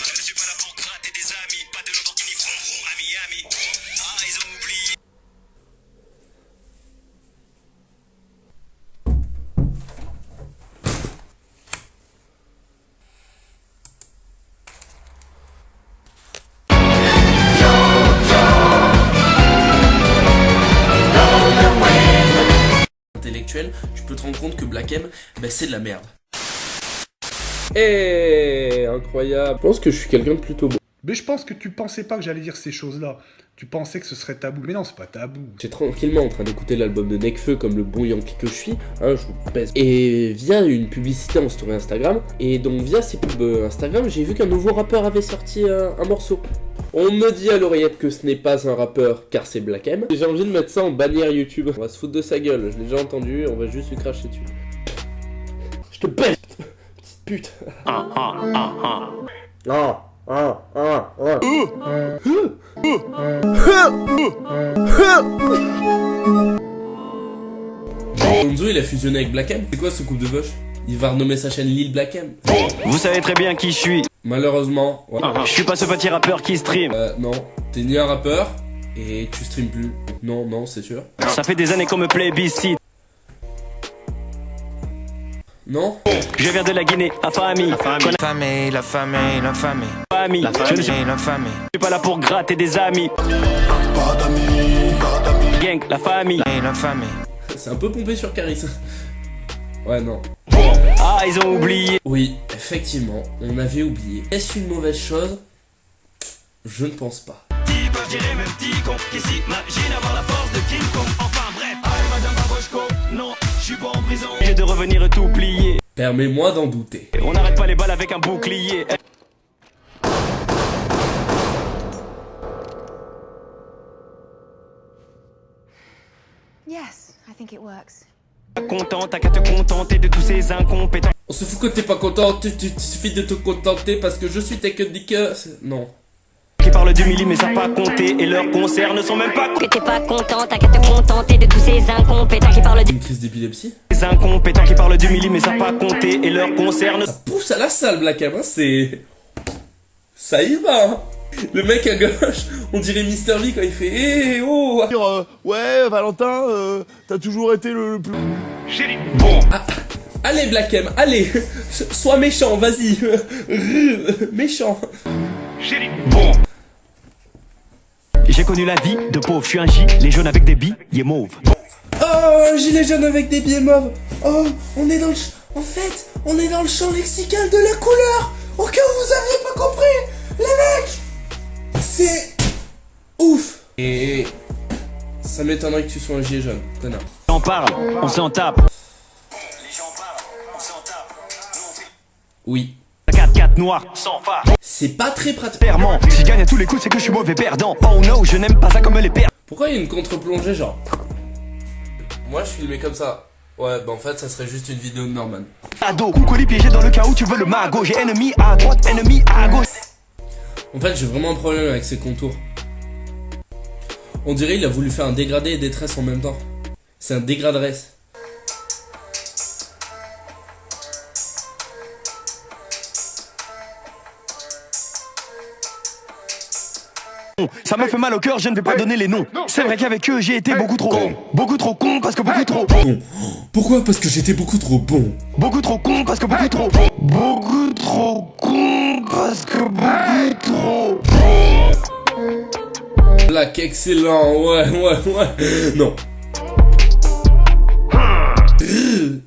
Je ne suis pas là pour gratter des amis, pas de Lamborghini vroom vroom à Miami. Ah, ils ont oublié. Intellectuel, tu peux te rendre compte que Black M, bah, c'est de la merde. Incroyable. Je pense que je suis quelqu'un de plutôt bon. Mais je pense que tu pensais pas que j'allais dire ces choses-là. Tu pensais que ce serait tabou. Mais non, c'est pas tabou. J'étais tranquillement en train d'écouter l'album de Nekfeu comme le bon Yankee que je suis, hein, je vous pèse. Et via une publicité en story Instagram, et donc via ces pubs Instagram, j'ai vu qu'un nouveau rappeur avait sorti un morceau. On me dit à l'oreillette que ce n'est pas un rappeur car c'est Black M. J'ai envie de mettre ça en bannière YouTube. On va se foutre de sa gueule, je l'ai déjà entendu, on va juste lui cracher dessus. Je te pèse, petite pute. Gonzo il a fusionné avec Black M. C'est quoi ce coup de vache? Il va renommer sa chaîne Lil Black M. Vous savez très bien qui je suis. Malheureusement, ouais. Je suis pas ce petit rappeur qui stream. Non, t'es ni un rappeur et tu streams plus. Non, c'est sûr. Ça fait des années qu'on me plébiscite. Non. Je viens de la Guinée, affamé. Famille, la famille, la famille. Famille, je ne suis La famille, pas là pour gratter des amis. Pas d'amis, pas d'amis. Gang, la famille. la famille. C'est un peu pompé sur Caris. Ouais, non. Ah, ils ont oublié. Oui, effectivement, on avait oublié. Est-ce une mauvaise chose? Je ne pense pas. Je dirais même petit con qui s'imagine avoir la force de King Kong. Enfin bref, allez madame Babochko, non, je suis pas en prison. J'ai de revenir tout plié. Permets-moi d'en douter. On n'arrête pas les balles avec un bouclier. Yes, I think it works. Content, t'as qu'à te contenter de tous ces incompétents. On se fout que t'es pas content, il suffit de te contenter parce que je suis technique. Non. Qui parlent du milli mais savent pas compter et leurs concerts ne sont même pas Que t'es pas content, t'as qu'à te contenter de tous ces incompétents qui parlent Une crise d'épilepsie? des incompétents qui parlent du milli mais savent pas compter et leurs concerts ne Ça pousse à la salle, Black M, hein, c'est... Ça y va, hein. Le mec à gauche, on dirait Mister V quand il fait Eh oh Ouais, Valentin, t'as toujours été le plus... bon. Allez Black M, allez sois méchant, vas-y. Méchant. Bon. J'ai connu la vie de pauvre, je suis un J, les jaunes avec des billes, il est mauve. Oh, un gilet jaune avec des billets mauves. Oh, on est dans le... En fait, on est dans le champ lexical de la couleur. Au cas où vous aviez pas compris, les mecs. C'est... ouf. Et... ça m'étonnerait que tu sois un gilet jaune, connard. On parle, on s'en tape. Les gens parlent, on s'en tape. Nous on fait. Oui. 4-4 noir, sans phare. C'est pas très pratique. Clairement, si je gagne à tous les coups, c'est que je suis mauvais perdant. Oh no, je n'aime pas ça comme les pères. Pourquoi il y a une contre-plongée genre? Moi je filmais comme ça. Ouais, bah en fait ça serait juste une vidéo de Norman. Ado, coucoli piégé dans le cas où tu veux le magot. J'ai ennemi à droite, ennemi à gauche. En fait j'ai vraiment un problème avec ces contours. On dirait il a voulu faire un dégradé et des tresses en même temps. C'est un dégradresse. Ça me fait mal au cœur, je ne vais pas donner les noms. C'est vrai qu'avec eux j'ai été beaucoup trop con parce que beaucoup trop Bon. Pourquoi? Parce que j'étais beaucoup trop bon. beaucoup trop con parce que beaucoup trop con parce que beaucoup trop. Black excellent, ouais. Non.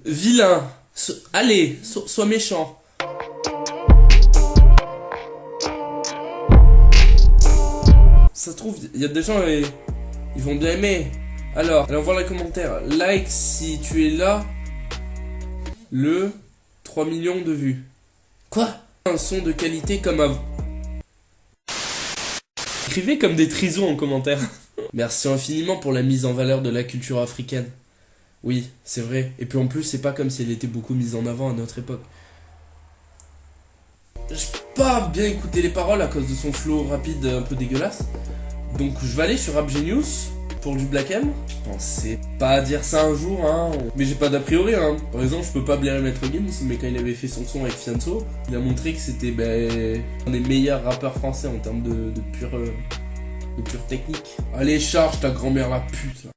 Vilain. Allez, sois méchant. Ça se trouve, il y a des gens et ils vont bien aimer. Alors, allez voir les commentaires. Like si tu es là. Le 3 millions de vues. Quoi? Un son de qualité comme avant. Écrivez comme des trisons en commentaire. Merci infiniment pour la mise en valeur de la culture africaine. Oui, c'est vrai. Et puis en plus, c'est pas comme si elle était beaucoup mise en avant à notre époque. J'ai pas bien écouté les paroles à cause de son flow rapide un peu dégueulasse. Donc je vais aller sur Rap Genius Pour du Black M, je pensais pas dire ça un jour, hein. Mais j'ai pas d'a priori, hein. Par exemple, je peux pas blairer Maître Gims, mais quand il avait fait son son avec Fianso, il a montré que c'était un des meilleurs rappeurs français en termes de pure technique. Allez, charge ta grand-mère la pute, là.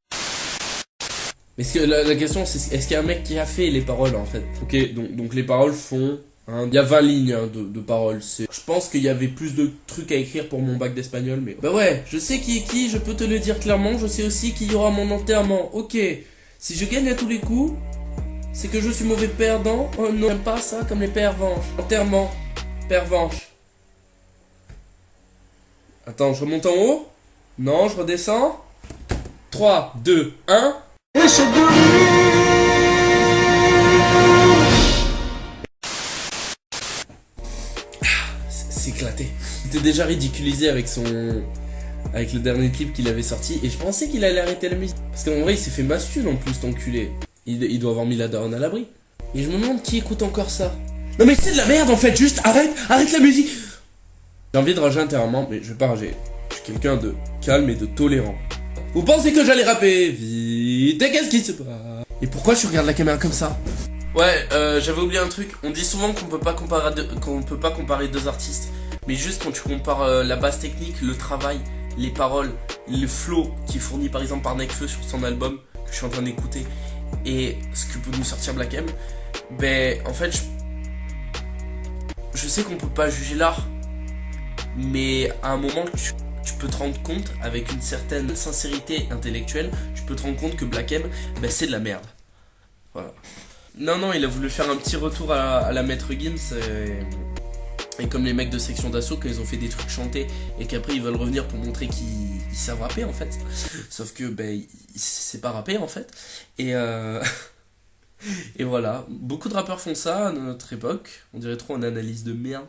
Mais la question, c'est est-ce qu'il y a un mec qui a fait les paroles, en fait? Ok, donc les paroles font... Il y a 20 lignes hein, de paroles. Je pense qu'il y avait plus de trucs à écrire pour mon bac d'espagnol, mais... Bah ouais, je sais qui est qui, je peux te le dire clairement, je sais aussi qu'il y aura mon enterrement. Ok, si je gagne à tous les coups, c'est que je suis mauvais perdant. Oh non, j'aime pas ça comme les pervenches. Enterrement, pervenche. Attends, je remonte en haut? Non, je redescends. 3, 2, 1... C'est éclaté. Il était déjà ridiculisé avec le dernier clip qu'il avait sorti et je pensais qu'il allait arrêter la musique. Parce qu'en vrai il s'est fait massue en plus cet enculé. Il doit avoir mis la daronne à l'abri. Et je me demande qui écoute encore ça. Non mais c'est de la merde en fait, juste arrête la musique. J'ai envie de rager intérieurement mais je vais pas rager. Je suis quelqu'un de calme et de tolérant. Vous pensez que j'allais rapper vite et qu'est-ce qui se passe? Et pourquoi tu regardes la caméra comme ça? Ouais, j'avais oublié un truc. On dit souvent qu'on peut pas comparer deux artistes, mais juste quand tu compares la base technique, le travail, les paroles, le flow qui est fourni par exemple par Nekfeu sur son album que je suis en train d'écouter et ce que peut nous sortir Black M, ben en fait je sais qu'on peut pas juger l'art, mais à un moment tu peux te rendre compte avec une certaine sincérité intellectuelle, tu peux te rendre compte que Black M, ben c'est de la merde. Voilà. Non, il a voulu faire un petit retour à la Maître Gims et comme les mecs de Section d'Assaut, quand ils ont fait des trucs chantés et qu'après ils veulent revenir pour montrer qu'ils savent rapper en fait. Sauf que c'est pas rapper en fait. Et voilà, beaucoup de rappeurs font ça à notre époque. On dirait trop une analyse de merde.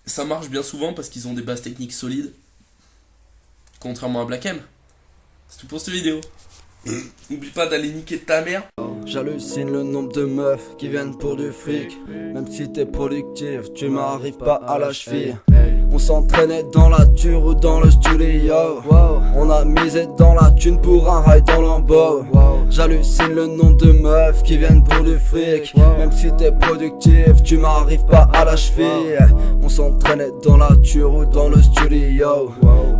Ça marche bien souvent parce qu'ils ont des bases techniques solides. Contrairement à Black M. C'est tout pour cette vidéo. N'oublie pas d'aller niquer ta mère. J'hallucine le nombre de meufs qui viennent pour du fric. Même si t'es productif, tu m'arrives pas à la cheville. On s'entraînait dans la ture ou dans le studio. On a misé dans la thune pour un ride dans Lambo. J'hallucine le nombre de meufs qui viennent pour du fric. Même si t'es productif, tu m'arrives pas à la cheville. On s'entraînait dans la ture ou dans le studio.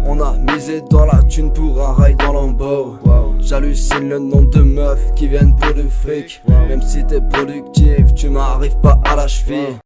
On a misé dans la thune pour un ride dans Lambo. J'hallucine le nombre de meufs qui viennent pour du fric. Même si t'es productif, tu m'arrives pas à la cheville.